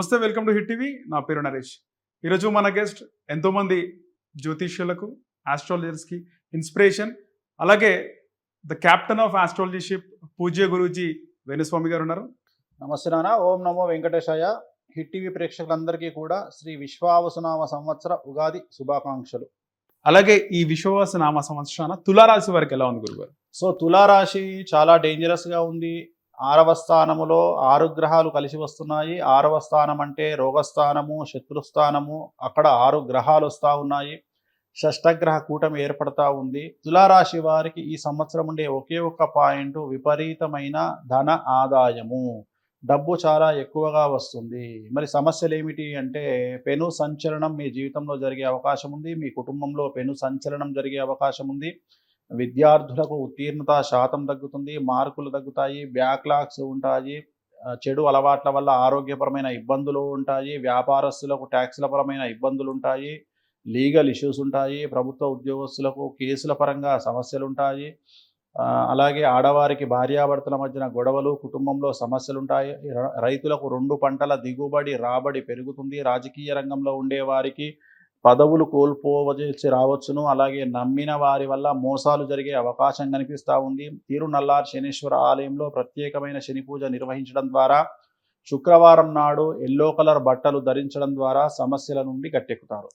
నమస్తే, welcome to hit TV. నా పేరు నరేష్. ఈరోజు మన గెస్ట్ ఎంతోమంది జ్యోతిష్యులకు, ఆస్ట్రాలజర్స్కి ఇన్స్పిరేషన్, అలాగే ద క్యాప్టెన్ ఆఫ్ ఆస్ట్రాలజీషిప్ పూజ్య గురూజీ వేణుస్వామి గారు ఉన్నారు. నమస్తే నాన్న. ఓం నమో వెంకటేశాయ. హిట్ టీవీ ప్రేక్షకులందరికీ కూడా శ్రీ విశ్వావసునామ సంవత్సర ఉగాది శుభాకాంక్షలు. అలాగే ఈ విశ్వవాస నామ సంవత్సరాన తులారాశి వారికి ఎలా ఉంది గురుగారు? సో తులారాశి చాలా డేంజరస్గా ఉంది. 6వ స్థానములో 6 గ్రహాలు కలిసి వస్తున్నాయి. 6వ స్థానం అంటే రోగస్థానము, శత్రుస్థానము. అక్కడ 6 గ్రహాలు వస్తూ ఉన్నాయి. షష్టగ్రహ కూటమి ఏర్పడతా ఉంది. తులారాశి వారికి ఈ సంవత్సరం ఉండే ఒకే ఒక్క పాయింట్ విపరీతమైన ధన ఆదాయము. డబ్బు చాలా ఎక్కువగా వస్తుంది. మరి సమస్యలు ఏమిటి అంటే పెను సంచలనం మీ జీవితంలో జరిగే అవకాశం ఉంది. మీ కుటుంబంలో పెను సంచలనం జరిగే అవకాశం ఉంది. విద్యార్థులకు ఉత్తీర్ణత శాతం తగ్గుతుంది, మార్కులు తగ్గుతాయి, బ్యాక్లాగ్స్ ఉంటాయి, చెడు అలవాట్ల వల్ల ఆరోగ్యపరమైన ఇబ్బందులు ఉంటాయి, వ్యాపారస్తులకు ట్యాక్స్ల పరమైన ఇబ్బందులు ఉంటాయి, లీగల్ ఇష్యూస్ ఉంటాయి, ప్రభుత్వ ఉద్యోగస్తులకు కేసుల పరంగా సమస్యలు ఉంటాయి. అలాగే ఆడవారికి భార్యాభర్తల మధ్యన గొడవలు, కుటుంబంలో సమస్యలు ఉంటాయి. రైతులకు 2 పంటల దిగుబడి రాబడి పెరుగుతుంది. రాజకీయ రంగంలో ఉండేవారికి పదవులు కోల్పోవలసి రావచ్చును. అలాగే నమ్మిన వారి వల్ల మోసాలు జరిగే అవకాశం కనిపిస్తూ ఉంది. తిరునల్లార్ శనీశ్వర ఆలయంలో ప్రత్యేకమైన శని పూజ నిర్వహించడం ద్వారా, శుక్రవారం నాడు ఎల్లో కలర్ బట్టలు ధరించడం ద్వారా సమస్యల నుండి గట్టెక్కుతారు.